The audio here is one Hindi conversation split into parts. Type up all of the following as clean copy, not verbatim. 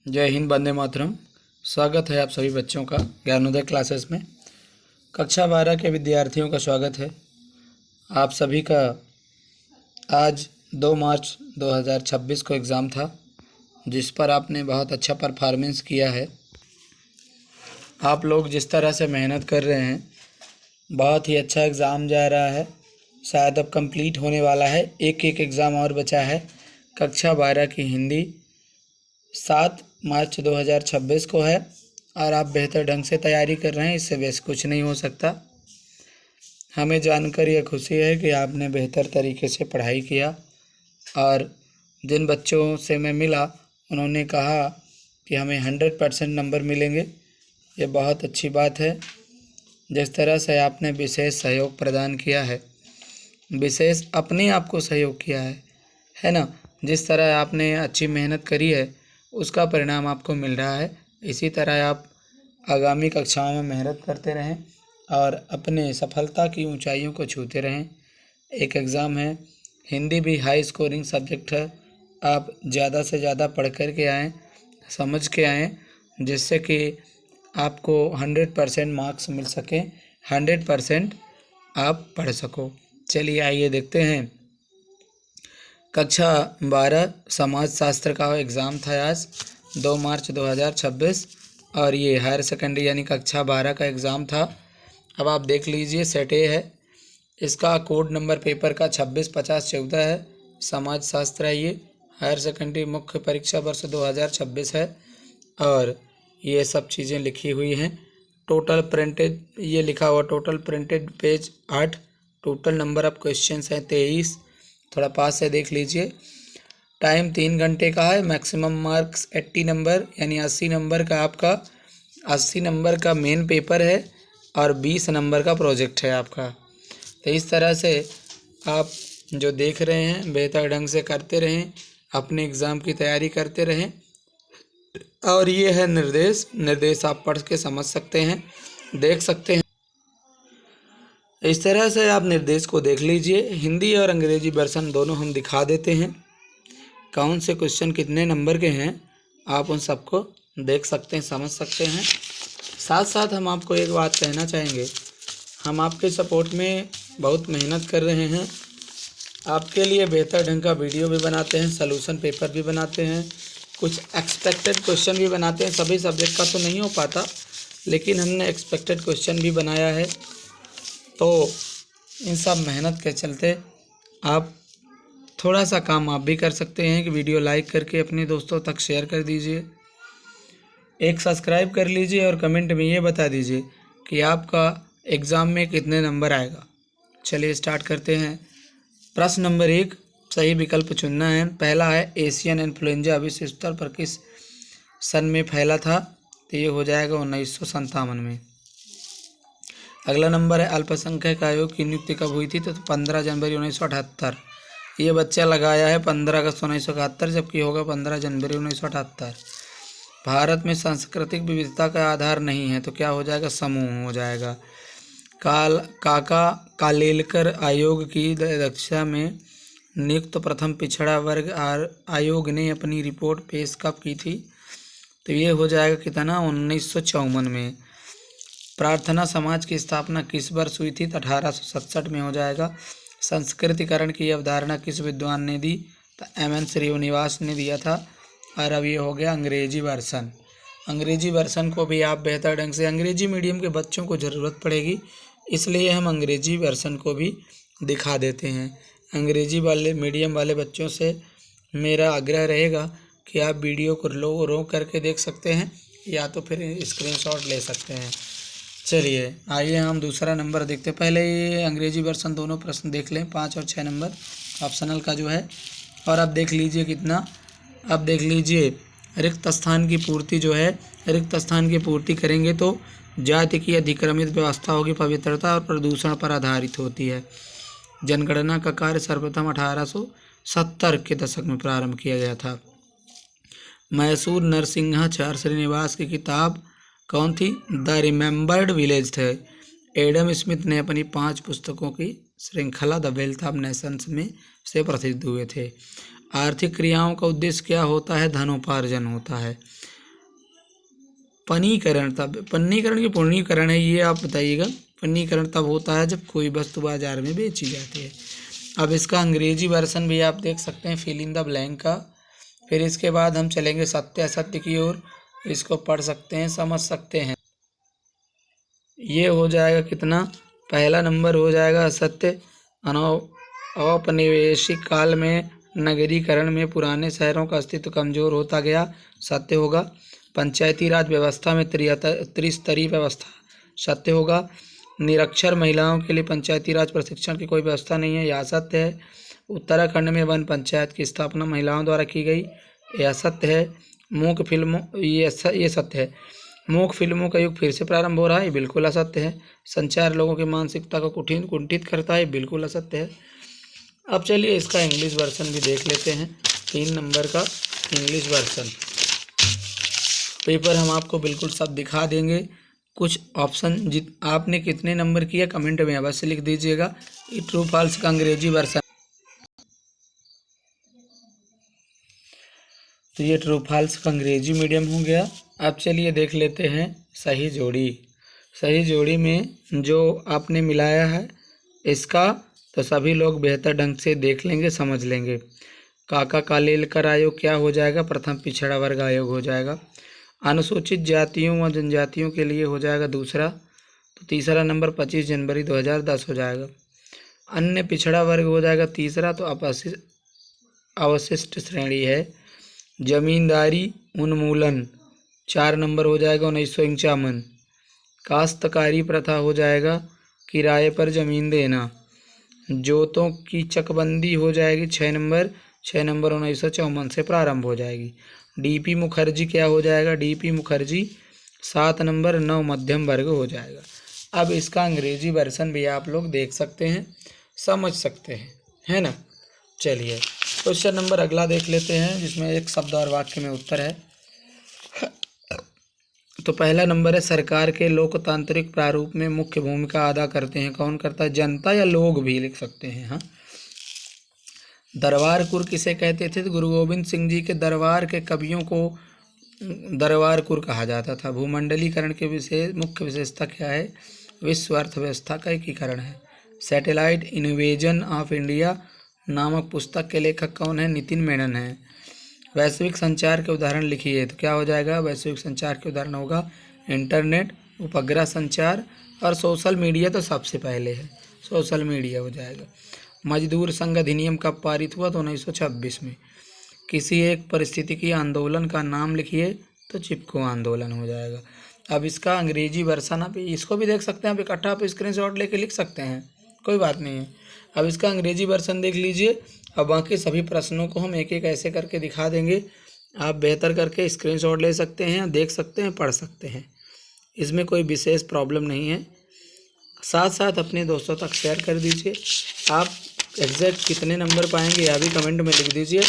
जय हिंद, वंदे मातरम। स्वागत है आप सभी बच्चों का ज्ञानोदय क्लासेस में। कक्षा 12 के विद्यार्थियों का स्वागत है। आप सभी का आज 2 मार्च 2026 को एग्ज़ाम था, जिस पर आपने बहुत अच्छा परफॉर्मेंस किया है। आप लोग जिस तरह से मेहनत कर रहे हैं, बहुत ही अच्छा एग्ज़ाम जा रहा है। शायद अब कंप्लीट होने वाला है, एक एग्ज़ाम और बचा है। कक्षा 12 की हिंदी 7 मार्च 2026 को है और आप बेहतर ढंग से तैयारी कर रहे हैं, इससे बेस कुछ नहीं हो सकता। हमें जानकर यह खुशी है कि आपने बेहतर तरीके से पढ़ाई किया और जिन बच्चों से मैं मिला उन्होंने कहा कि हमें 100% नंबर मिलेंगे। ये बहुत अच्छी बात है। जिस तरह से आपने विशेष सहयोग प्रदान किया है, विशेष अपने आप को सहयोग किया है ना। जिस तरह आपने अच्छी मेहनत करी है उसका परिणाम आपको मिल रहा है। इसी तरह आप आगामी कक्षाओं में मेहनत करते रहें और अपने सफलता की ऊंचाइयों को छूते रहें। एक एग्ज़ाम है, हिंदी भी हाई स्कोरिंग सब्जेक्ट है। आप ज़्यादा से ज़्यादा पढ़ कर के आएँ, समझ के आएँ, जिससे कि आपको 100% मार्क्स मिल सकें, 100% आप पढ़ सको। चलिए आइए देखते हैं। कक्षा 12 समाज शास्त्र का एग्ज़ाम था आज 2 मार्च 2026 और ये हायर सेकेंडरी यानी कक्षा 12 का एग्ज़ाम था। अब आप देख लीजिए, सेट ए है, इसका कोड नंबर पेपर का 265014 है। समाज शास्त्र है, ये हायर सेकेंडरी मुख्य परीक्षा वर्ष 2026 है और ये सब चीज़ें लिखी हुई हैं। टोटल प्रिंटेड ये लिखा हुआ, total printed page 8, total number of questions हैं 23। थोड़ा पास से देख लीजिए। टाइम 3 घंटे का है। मैक्सिमम मार्क्स 80 नंबर यानी 80 नंबर का आपका 80 नंबर का मेन पेपर है और 20 नंबर का प्रोजेक्ट है आपका। तो इस तरह से आप जो देख रहे हैं बेहतर ढंग से करते रहें, अपने एग्ज़ाम की तैयारी करते रहें। और ये है निर्देश आप पढ़ के समझ सकते हैं, देख सकते हैं। इस तरह से आप निर्देश को देख लीजिए। हिंदी और अंग्रेजी वर्सन दोनों हम दिखा देते हैं। कौन से क्वेश्चन कितने नंबर के हैं आप उन सबको देख सकते हैं, समझ सकते हैं। साथ साथ हम आपको एक बात कहना चाहेंगे, हम आपके सपोर्ट में बहुत मेहनत कर रहे हैं। आपके लिए बेहतर ढंग का वीडियो भी बनाते हैं, सॉल्यूशन पेपर भी बनाते हैं, कुछ एक्सपेक्टेड क्वेश्चन भी बनाते हैं। सभी सब्जेक्ट का तो नहीं हो पाता, लेकिन हमने एक्सपेक्टेड क्वेश्चन भी बनाया है। तो इन सब मेहनत के चलते आप थोड़ा सा काम आप भी कर सकते हैं कि वीडियो लाइक करके अपने दोस्तों तक शेयर कर दीजिए, एक सब्सक्राइब कर लीजिए और कमेंट में ये बता दीजिए कि आपका एग्ज़ाम में कितने नंबर आएगा। चलिए स्टार्ट करते हैं। प्रश्न नंबर 1, सही विकल्प चुनना है। पहला है एशियन इन्फ्लुएंजा विश्व स्तर पर किस सन में फैला था, तो ये हो जाएगा 1957 में। अगला नंबर है अल्पसंख्यक आयोग की नियुक्ति कब हुई थी, तो 15 जनवरी 1978। ये बच्चा लगाया है 15 अगस्त 1971, जबकि होगा 15 जनवरी 1978। भारत में सांस्कृतिक विविधता का आधार नहीं है, तो क्या हो जाएगा, समूह हो जाएगा। काका कालेलकर आयोग की अध्यक्षता में नियुक्त प्रथम पिछड़ा वर्ग आयोग ने अपनी रिपोर्ट पेश कब की थी, तो ये हो जाएगा कितना, 1954 में। प्रार्थना समाज की स्थापना किस वर्ष हुई थी, तो 1867 में हो जाएगा। संस्कृतिकरण की अवधारणा किस विद्वान ने दी, तो M.N. श्रीनिवास ने दिया था। और अब ये हो गया अंग्रेजी वर्सन। अंग्रेजी वर्सन को भी आप बेहतर ढंग से, अंग्रेजी मीडियम के बच्चों को ज़रूरत पड़ेगी, इसलिए हम अंग्रेजी वर्सन को भी दिखा देते हैं। अंग्रेजी वाले मीडियम वाले बच्चों से मेरा आग्रह रहेगा कि आप वीडियो को रोक करके देख सकते हैं या तो फिर स्क्रीनशॉट ले सकते हैं। चलिए आइए हम दूसरा नंबर देखते हैं। पहले ये अंग्रेजी वर्सन दोनों प्रश्न देख लें, 5 और 6 नंबर ऑप्शनल का जो है। और अब देख लीजिए कितना, अब देख लीजिए रिक्त स्थान की पूर्ति जो है, रिक्त स्थान की पूर्ति करेंगे तो जाति की अधिक्रमित व्यवस्था होगी, पवित्रता और प्रदूषण पर आधारित होती है। जनगणना का कार्य सर्वप्रथम 1870 के दशक में प्रारंभ किया गया था। मैसूर नरसिंहाचार्य श्रीनिवास की किताब कौन थी, द रिमेम्बर्ड विलेज थे। एडम स्मिथ ने अपनी 5 पुस्तकों की श्रृंखला द वेल्थ ऑफ नेशंस में से प्रसिद्ध हुए थे। आर्थिक क्रियाओं का उद्देश्य क्या होता है, धनोपार्जन होता है। पनीकरण की पूर्णीकरण है, ये आप बताइएगा। पन्नीकरण तब होता है जब कोई वस्तु बाजार में बेची जाती है। अब इसका अंग्रेजी वर्सन भी आप देख सकते हैं, फिल इन द ब्लैंक का। फिर इसके बाद हम चलेंगे सत्य असत्य की ओर, इसको पढ़ सकते हैं, समझ सकते हैं। ये हो जाएगा कितना, पहला नंबर हो जाएगा असत्य। औपनिवेशिक काल में नगरीकरण में पुराने शहरों का अस्तित्व कमजोर होता गया, सत्य होगा। पंचायती राज व्यवस्था में त्रिस्तरीय व्यवस्था, सत्य होगा। निरक्षर महिलाओं के लिए पंचायती राज प्रशिक्षण की कोई व्यवस्था नहीं है, यह सत्य है। उत्तराखंड में वन पंचायत की स्थापना महिलाओं द्वारा की गई, यह सत्य है। मूक फिल्मों, ये सत्य है। मूक फिल्मों का युग फिर से प्रारंभ हो रहा है, बिल्कुल असत्य है। संचार लोगों की मानसिकता को कुंठित करता है, बिल्कुल असत्य है। अब चलिए इसका इंग्लिश वर्सन भी देख लेते हैं, 3 नंबर का इंग्लिश वर्सन। पेपर हम आपको बिल्कुल सब दिखा देंगे। कुछ ऑप्शन आपने कितने नंबर किया कमेंट में अवश्य लिख दीजिएगा। ये ट्रू फॉल्स का अंग्रेजी वर्सन, तो ये ट्रू फॉल्स का अंग्रेजी मीडियम हो गया। अब चलिए देख लेते हैं सही जोड़ी। सही जोड़ी में जो आपने मिलाया है इसका, तो सभी लोग बेहतर ढंग से देख लेंगे, समझ लेंगे। काका कालेलकर आयोग क्या हो जाएगा, प्रथम पिछड़ा वर्ग आयोग हो जाएगा। अनुसूचित जातियों व जनजातियों के लिए हो जाएगा दूसरा, तो तीसरा नंबर 25 जनवरी 2010 हो जाएगा। अन्य पिछड़ा वर्ग हो जाएगा तीसरा, तो अवशिष्ट श्रेणी है। जमींदारी उन्मूलन 4 नंबर हो जाएगा 1951। काश्तकारी प्रथा हो जाएगा किराए पर ज़मीन देना। जोतों की चकबंदी हो जाएगी 6 नंबर 1954 से प्रारंभ हो जाएगी। डीपी मुखर्जी क्या हो जाएगा, डीपी मुखर्जी 7 नंबर 9 मध्यम वर्ग हो जाएगा। अब इसका अंग्रेजी वर्सन भी आप लोग देख सकते हैं, समझ सकते हैं, है ना। चलिए क्वेश्चन नंबर अगला देख लेते हैं, जिसमें एक शब्द और वाक्य में उत्तर है। तो पहला नंबर है, सरकार के लोकतांत्रिक प्रारूप में मुख्य भूमिका अदा करते हैं, कौन करता है, जनता या लोग भी लिख सकते हैं। हाँ, दरबार कुर किसे कहते थे, तो गुरु गोविंद सिंह जी के दरबार के कवियों को दरबार कुर कहा जाता था। भूमंडलीकरण के मुख्य विशेषता क्या है, विश्व अर्थव्यवस्था का एकीकरण है। सैटेलाइट इन्वेजन ऑफ इंडिया नामक पुस्तक के लेखक कौन है, नितिन मेनन है। वैश्विक संचार के उदाहरण लिखिए, तो क्या हो जाएगा, वैश्विक संचार के उदाहरण होगा इंटरनेट, उपग्रह संचार और सोशल मीडिया, तो सबसे पहले है सोशल मीडिया हो जाएगा। मजदूर संघ अधिनियम कब पारित हुआ, तो 1926 में। किसी एक परिस्थितिकी आंदोलन का नाम लिखिए, तो चिपको आंदोलन हो जाएगा। अब इसका अंग्रेजी वर्सन आप इसको भी देख सकते हैं, आप इकट्ठा आप स्क्रीनशॉट लेके लिख सकते हैं, कोई बात नहीं है। अब इसका अंग्रेजी वर्सन देख लीजिए। अब बाकी सभी प्रश्नों को हम एक एक ऐसे करके दिखा देंगे, आप बेहतर करके स्क्रीनशॉट ले सकते हैं, देख सकते हैं, पढ़ सकते हैं, इसमें कोई विशेष प्रॉब्लम नहीं है। साथ साथ अपने दोस्तों तक शेयर कर दीजिए। आप एग्जैक्ट कितने नंबर पाएंगे यह भी कमेंट में लिख दीजिए।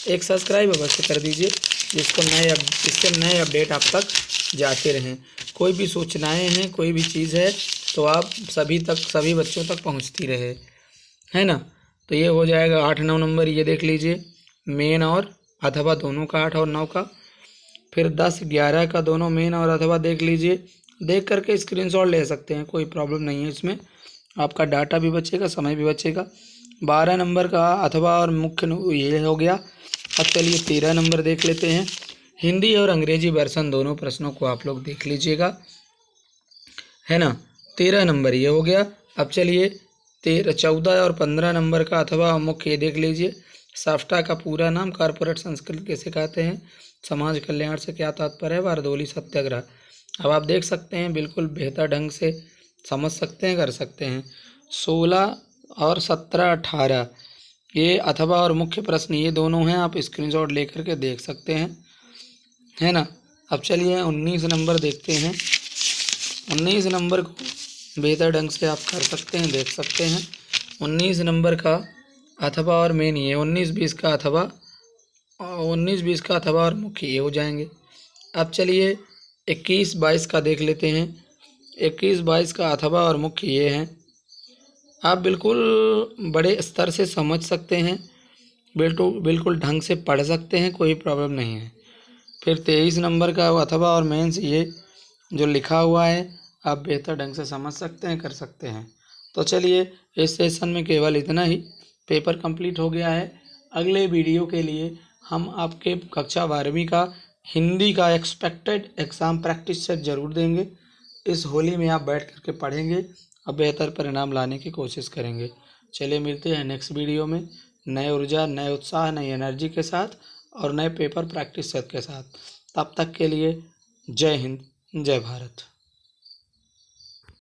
एक सब्सक्राइब अवश्य कर दीजिए, जिससे नए अपडेट आप तक जाते रहें। कोई भी सूचनाएं हैं, कोई भी चीज़ है, तो आप सभी बच्चों तक पहुंचती रहे, है ना। तो ये हो जाएगा 8-9 नंबर, ये देख लीजिए, मेन और अथवा दोनों का, 8 और 9 का। फिर 10-11 का दोनों मेन और अथवा देख लीजिए, देख करके स्क्रीनशॉट ले सकते हैं, कोई प्रॉब्लम नहीं है इसमें, आपका डाटा भी बचेगा, समय भी बचेगा। 12 नंबर का अथवा और मुख्य ये हो गया। अब चलिए 13 नंबर देख लेते हैं। हिंदी और अंग्रेजी वर्सन दोनों प्रश्नों को आप लोग देख लीजिएगा, है ना। 13 नंबर ये हो गया। अब चलिए 14 और 15 नंबर का अथवा मुख्य ये देख लीजिए। साफ्टा का पूरा नाम कॉर्पोरेट संस्कृति कैसे कहते हैं, समाज कल्याण से क्या तात्पर्य है, बारदोली सत्याग्रह। अब आप देख सकते हैं, बिल्कुल बेहतर ढंग से समझ सकते हैं, कर सकते हैं। 16 और 17, 18 ये अथवा और मुख्य प्रश्न ये दोनों हैं, आप स्क्रीनशॉट लेकर के देख सकते हैं, है ना। अब चलिए 19 नंबर देखते हैं। 19 नंबर को बेहतर ढंग से आप कर सकते हैं, देख सकते हैं। 19 नंबर का अथवा और मेन ये, 19-20 का अथवा, 19-20 का अथवा और मुख्य ये हो जाएंगे। अब चलिए 21-22 का देख लेते हैं। 21-22 का अथवा और मुख्य ये हैं, आप बिल्कुल बड़े स्तर से समझ सकते हैं, बिल्कुल ढंग से पढ़ सकते हैं, कोई प्रॉब्लम नहीं है। फिर 23 नंबर का अथवा और मेंस ये जो लिखा हुआ है आप बेहतर ढंग से समझ सकते हैं, कर सकते हैं। तो चलिए इस सेशन में केवल इतना ही, पेपर कंप्लीट हो गया है। अगले वीडियो के लिए हम आपके कक्षा 12वीं का हिंदी का एक्सपेक्टेड एग्ज़ाम प्रैक्टिस सेट जरूर देंगे। इस होली में आप बैठ करके पढ़ेंगे और बेहतर परिणाम लाने की कोशिश करेंगे। चलिए मिलते हैं नेक्स्ट वीडियो में नए ऊर्जा, नए उत्साह, नई एनर्जी के साथ और नए पेपर प्रैक्टिस सेट के साथ। तब तक के लिए जय हिंद, जय भारत।